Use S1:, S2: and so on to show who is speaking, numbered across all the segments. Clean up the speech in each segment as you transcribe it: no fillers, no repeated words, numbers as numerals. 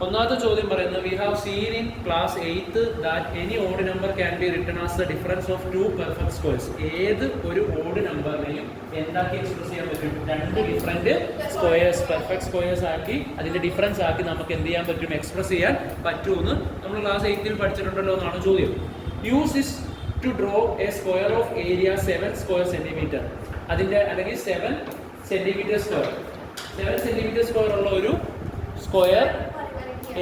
S1: ഒന്നാമത്തെ ചോദ്യം പറയുന്നത് we have seen in class 8th that any odd number can be written as the difference of two perfect squares. ഏത് ഒരു odd നമ്പറിനെയും എന്താക്കി express ചെയ്യാൻ പറ്റും? രണ്ട് ഡിഫറെന്റ് സ്ക്വയേഴ്സ്, പെർഫെക്റ്റ് സ്ക്വയേഴ്സ് ആക്കി അതിന്റെ ഡിഫറൻസ് ആക്കി നമുക്ക് എന്ത് ചെയ്യാൻ പറ്റും? എക്സ്പ്രസ് ചെയ്യാൻ പറ്റുമെന്ന് നമ്മൾ ക്ലാസ് 8th പഠിച്ചിട്ടുണ്ടല്ലോ എന്നാണ് ചോദ്യം. Use is to draw a square of area 7 square centimetre. അതിന്റെ അല്ലെങ്കിൽ 7 സെന്റിമീറ്റർ സ്ക്വയർ, 7 സെന്റിമീറ്റർ സ്ക്വയർ ഉള്ള ഒരു സ്ക്വയർ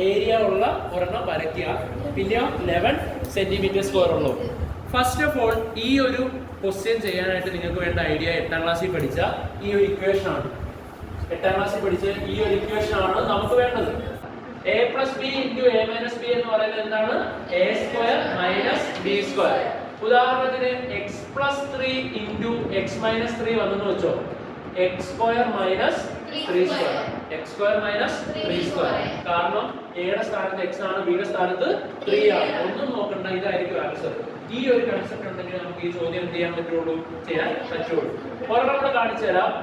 S1: ഏരിയ ഉള്ള ഒരെണ്ണം വരയ്ക്കുക. പിന്നെ 11 സെന്റിമീറ്റർ സ്ക്വയർ ഉള്ളൂ. ഫസ്റ്റ് ഓഫ് ഓൾ ഈ ഒരു ക്വസ്റ്റ്യൻ ചെയ്യാനായിട്ട് നിങ്ങൾക്ക് വേണ്ട ഐഡിയ 8ാം ക്ലാസ്സിൽ പഠിച്ച ഈ ഒരു ഇക്വേഷൻ ആണ്. 8ാം ക്ലാസ്സിൽ പഠിച്ച ഈ ഒരു ഇക്വേഷൻ ആണ് നമുക്ക് വേണ്ടത്. a plus b into a minus b എന്ന് പറയുന്നത് എന്താണ്? a square minus b square. ഉദാഹരണത്തിന് x plus 3 into x minus 3 വന്നെന്ന് വെച്ചോ. x square minus 3 square, x square minus 3 square. കാരണം a യുടെ സ്ഥാനത്ത് x ആണ്, b യുടെ സ്ഥാനത്ത് 3 ആണ്. ഒന്നും നോക്കണ്ട, ഇതായിരിക്കും ആൻസർ. ഈ ഒരു കൺസെപ്റ്റ് ഉണ്ടെങ്കിൽ നമുക്ക് ഈ ചോദ്യം എന്ത് ചെയ്യാൻ പറ്റുള്ളൂ? ചെയ്യാൻ പറ്റുള്ളൂ. ഒരെണ്ണം കൂടെ കാണിച്ചു തരാം.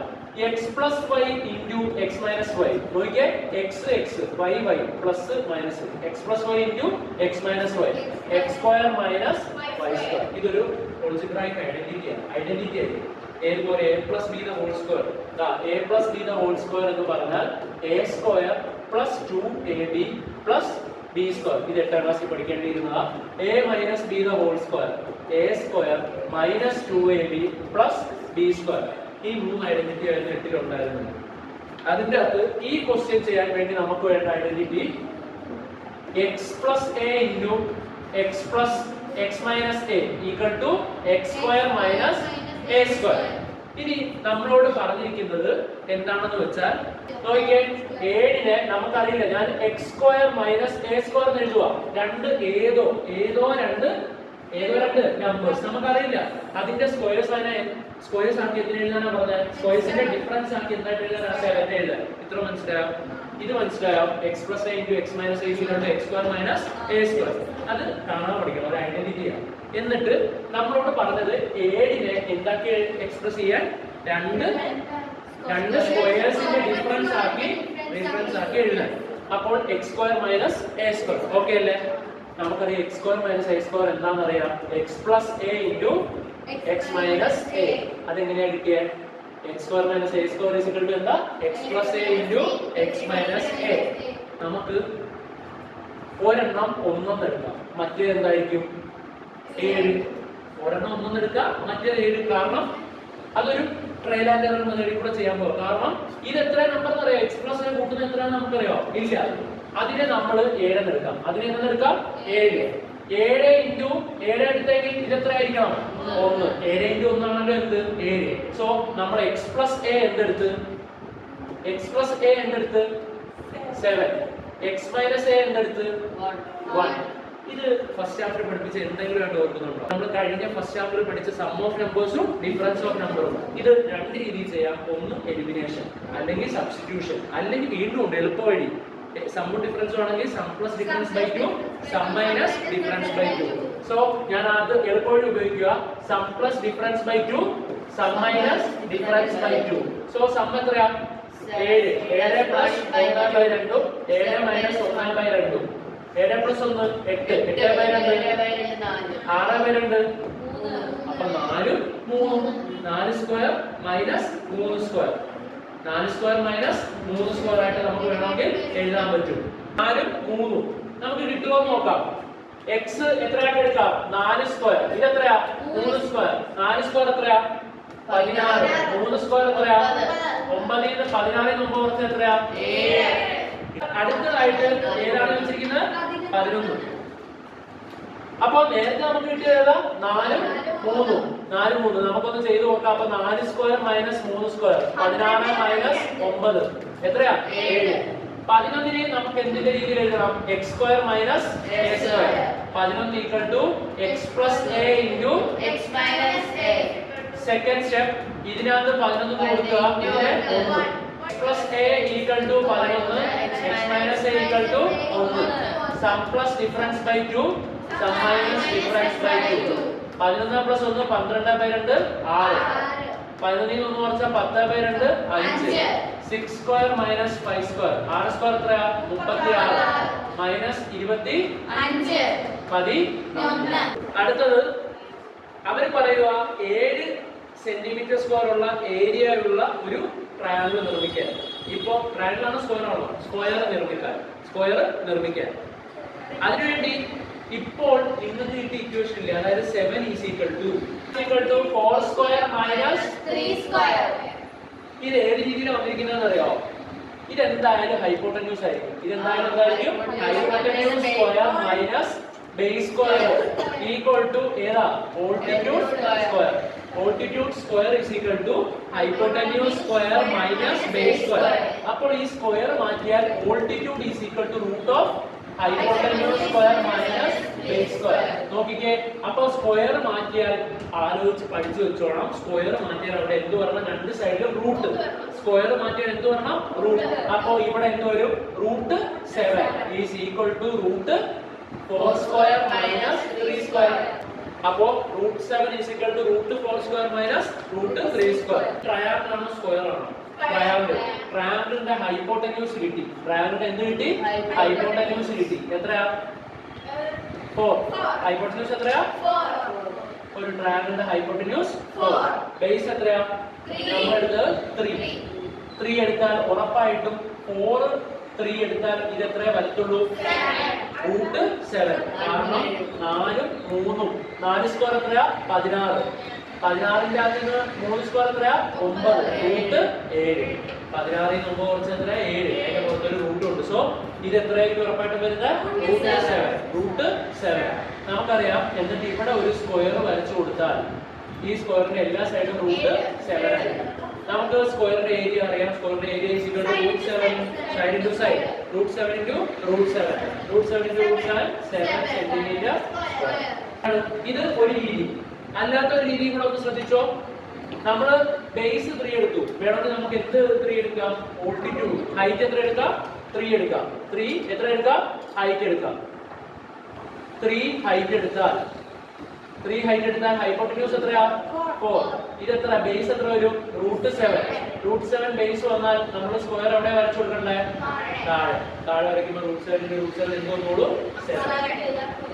S1: x plus y into x minus y. നോക്കിയേ, x x y y plus minus x plus y into x minus y, x square minus y square. ഇതൊരു algebraic ഐഡന്റിറ്റി ആണ്. ഏതുപോലെ a plus b the whole square. a plus b the whole square എന്ന് പറഞ്ഞാൽ a square plus 2ab plus b square. ഇത് 8ാം ക്ലാസ്സിൽ പഠിക്കേണ്ടിയിരുന്നതാ. a minus b the whole square, a square minus 2ab plus b square. ഈ മൂന്ന് identity ആയിരുന്നു 8ൽ ഉണ്ടായിരുന്നത്. അതിന്റെ അകത്ത് ഈ ക്വസ്റ്റ്യൻ ചെയ്യാൻ വേണ്ടി നമുക്ക് വേണ്ട identity x plus a into x plus x minus a equal to x square minus a square. ഇനി നമ്മളോട് പറഞ്ഞിരിക്കുന്നത് എന്താണെന്ന് വെച്ചാൽ നോക്കിയേ, 7നെ നമുക്കറിയില്ല. ഞാൻ x square minus a square എന്ന് എഴുതുക. രണ്ട് ഏതോ രണ്ട് നമ്പേഴ്സ് നമുക്കറിയില്ല. അതിന്റെ സ്ക്വയേഴ്സ് ആക്കി എന്തിനു എഴുതാനാ പറഞ്ഞത്? സ്ക്വയേഴ്സിന്റെ ഡിഫറൻസ് ആക്കി എന്തായിട്ട് എഴുതാൻ ഇത്ര മനസ്സിലായോ? ഇത് മനസ്സിലായോ? x plus a into x minus a equal to x square minus a square. അത് കാണാൻ പഠിക്കണം, ഒരു ഐഡന്റിറ്റിയാണ്. എന്നിട്ട് നമ്മളോട് പറഞ്ഞത് 7നെ എന്താക്കി എക്സ്പ്രസ് ചെയ്യാൻ? രണ്ട് സ്ക്വയേഴ്സിന്റെ ഡിഫറൻസ് ആക്കി എഴുതാൻ. അപ്പോൾ x square minus a square. Okay അല്ലേ? നമുക്കറിയാം x square minus a square എന്താണെന്ന് അറിയാം. x plus a into x minus a. അതെങ്ങനെയാ കിട്ടിയേ? x square minus a square is equal to എന്താ? x plus a into x minus a. നമുക്ക് ഒരെണ്ണം ഒന്നെന്ന് എടുക്കാം, മറ്റേത് എന്തായിരിക്കും? 7. ഒരെണ്ണം ഒന്നെന്ന് എടുക്കാം, മറ്റേത് 7. കാരണം അതൊരു ട്രയൽ ആൻഡ് എറർ മെത്തേഡിൽ കൂടെ ചെയ്യാൻ പോകും. കാരണം ഇത് എത്ര നമ്പർ എന്നറിയാം? x plus a കൂട്ടുന്നത് എത്രയാണെന്ന് നമുക്കറിയോ? ഇല്ല. അതിനെ നമ്മൾ 7 എന്ന് എടുക്കാം. അതിനെ എന്ന് എടുക്കാം 7. 7 into 7 എടുത്തെങ്കിൽ ഇത് എത്ര ആയിരിക്കണം? 1. 7 into 1 ആണല്ലോ എന്ത്? 7. സോ നമ്മൾ x plus a എന്തെടുത്ത്? 7. x minus a എന്തെടുത്ത്? 1. ഇത് ഫസ്റ്റ് ചാപ്റ്റർ പഠിപ്പിച്ച എന്തെങ്കിലും ആയിട്ട് ഓർക്കുന്നുണ്ടോ? നമ്മൾ കഴിഞ്ഞ ഫസ്റ്റ് ചാപ്റ്ററിൽ പഠിച്ച സം ഓഫ് നമ്പേഴ്സും ഡിഫറൻസ് ഓഫ് നമ്പറും. ഇത് രണ്ട് രീതിയിൽ ചെയ്യാം. ഒന്ന് എലിമിനേഷൻ, അല്ലെങ്കിൽ സബ്സ്റ്റിറ്റ്യൂഷൻ, അല്ലെങ്കിൽ വീണ്ടും ഉണ്ട് എളുപ്പ വഴി. സമ്മും ഡിഫറൻസും ആണെങ്കിൽ sum plus difference by 2, sum minus difference by 2. So ഞാൻ അത് എളുപ്പവഴി ഉപയോഗിക്കുക. Sum plus difference by 2, sum minus difference by 2. So sum എത്രയാ? 7. 7 പ്ലസ് 1/2, 7 മൈനസ് 1/2. 7 പ്ലസ് 1 8, 8/2 6/2. അപ്പൊ 4 3, 4 square minus 3 square, 4 square minus 3 square ആയിട്ട് നമുക്ക് വേണമെങ്കിൽ എഴുതാൻ പറ്റും. 4 3 നമുക്ക് കിട്ടുമോ നോക്കാം. x എത്രയായിട്ട് എടുക്കാം? 4 സ്ക്വയർ. ഇത് എത്രയാ? 3 സ്ക്വയർ. 4 സ്ക്വയർ എത്രയാ? 16. 3 സ്ക്വയർ എത്രയാ? 9. 16 മുമ്പ് കുറച്ച് എത്രയാ? 7. അടുത്തതായിട്ട് ഏതാണ് വെച്ചിരിക്കുന്നത്? 11. അപ്പൊ നേരത്തെ നമുക്ക് കിട്ടിയത് 4 3. 4 3 നമുക്കൊന്ന് ചെയ്തു നോക്കാം. അപ്പൊ 4 സ്ക്വയർ മൈനസ് 3 സ്ക്വയർ 16 മൈനസ് 9 എത്രയാ? 7. 11നെ നമുക്ക് എന്തിന്റെ രീതിയിൽ എഴുതണം? x square minus a square. 11 equal to x plus a into x minus a. Second step, ഇതിനകത്ത് 11 കൊടുക്കുക, ഇതിനെ 1. x plus a equal to 11, x minus a equal to 1. Sum plus difference by 2, sum minus difference by 2. 11 plus 1 12/2 6. 11 ൽ നിന്ന് കുറച്ചാൽ 10/2 5. 6 square minus 5 square 6 square എത്രയാ 36 minus 25 11. അടുത്തത് അവർ പറയുക 7 centimetre square ഉള്ള ഏരിയ ഉള്ള ഒരു ട്രയാങ്കിൾ നിർമ്മിക്കാൻ. ഇപ്പോ ട്രയാങ്കിൾ ആണ് സ്ക്വയർ ആണോ സ്ക്വയർ നിർമ്മിക്കാൻ അതിനുവേണ്ടി ഇപ്പോൾ നിങ്ങൾക്ക് കിട്ടിയ ഇക്വേഷൻ ഇല്ലേ അതായത് 7 is equal to 4 square minus
S2: 3 square.
S1: ഇത് ഏത് രീതിയിലാണ് വന്നിരിക്കുന്നതെന്ന് അറിയാമോ? ഇതെന്തായാലും ഹൈപ്പോട്ടന്യൂസ് ആയിരിക്കും. ഇതെന്തായാലും എന്തായിരിക്കും hypotenuse square minus base square equal to ഏതാ altitude square. Altitude square is equal to hypotenuse square minus base square. അപ്പോൾ ഈ സ്ക്വയർ മാറ്റിയാൽ altitude is equal to root of hypotenuse square minus base square. നോക്കിക്കേ, അപ്പോൾ square മാറ്റിയാൽ ആലോചിച്ച് പഠിച്ചു വെച്ചോണം. Square മാറ്റിയാൽ അവിടെ എന്ത് വരണം? രണ്ട് സൈഡിലും റൂട്ട്. സ്ക്വയർ മാറ്റിയാൽ എന്ത് വരണം? റൂട്ട്. അപ്പോൾ ഇവിടെ എന്ത് വരും? Root 7 is equal to root 4 square minus 3 square. അപ്പോൾ root 7 is equal to root 4 square minus root 3 square. Triangle ആണോ സ്ക്വയർ ആണോ? ട്രയാങ്കിളിന്റെ ഹൈപ്പോട്ടന്യൂസ് കിട്ടി. ട്രയാങ്കിളിന്റെ എന്ത് കിട്ടി? ഹൈപ്പോട്ടന്യൂസ് കിട്ടി. എത്രയാ? 4. ഹൈപ്പോട്ടന്യൂസ് എത്രയാ?
S2: 4.
S1: ഒരു ട്രയാങ്കിളിന്റെ ഹൈപ്പോട്ടന്യൂസ് 4. ബേസ് എത്രയാ? നമ്മൾ എടുത്തത് 3. 3 എടുത്താൽ ഉറപ്പായിട്ടും 4 3 എടുത്താൽ ഇത് എത്രയാ വരത്തുള്ളൂ? റൂട്ട് 7. കാരണം 4 3 4 സ്ക്വയർ എത്രയാ? 16. 16ന്റെ അകത്ത് നിന്ന് 3 സ്ക്വയർ എത്രയാ? 9. റൂട്ട് 7. 16ൽ നിന്ന് 9 കുറച്ച് എത്രയാ? 7. അതിന്റെ പുറത്തൊരു റൂട്ട് ഉണ്ട്. സോ ഇത് എത്രയായിരിക്കും ഉറപ്പായിട്ടും വരുന്നത്? റൂട്ട് 7. റൂട്ട് 7 നമുക്കറിയാം. എന്നിട്ട് ഇവിടെ ഒരു സ്ക്വയർ വരച്ചു കൊടുത്താൽ ഈ സ്ക്വയറിന്റെ എല്ലാ സൈഡും റൂട്ട് 7 ആയിരിക്കും. നമുക്ക് സ്ക്വയറിന്റെ ഏരിയ അറിയാം. സ്ക്വയറിന്റെ area is equal to root 7 side into side. root 7 into root 7. root 7 into root 7 7 centimetre square. ഇത് ഒരു രീതി. അല്ലാത്ത ഒരു രീതി കൂടെ ഒന്ന് ശ്രദ്ധിച്ചോ. നമ്മൾ ബേസ് 3 എടുത്തു. വേണമെങ്കിൽ നമുക്ക് എന്ത് 3 എടുക്കാം? ഓൾട്ടിറ്റ്യൂഡ്. ഹൈറ്റ് എത്ര എടുക്കാം? 3 എടുക്കാം. 3 എത്ര എടുക്കാം? ഹൈറ്റ് എടുക്കാം. 3 ഹൈറ്റ് എടുത്താൽ 3 ഹൈറ്റ് എടുത്താൽ ഹൈപ്പോട്ടന്യൂസ് എത്രയാ? 4. ഇത് എത്ര? ബേസ് എത്ര വരും? റൂട്ട് 7. റൂട്ട് 7 ബേസ് വന്നാൽ നമ്മൾ സ്ക്വയർ എവിടെ വരച്ചു കൊടുക്കണ്ടേ? താഴെ. താഴെ വരയ്ക്കുമ്പോൾ റൂട്ട് 7 എന്ത് വന്നോളൂ? 7.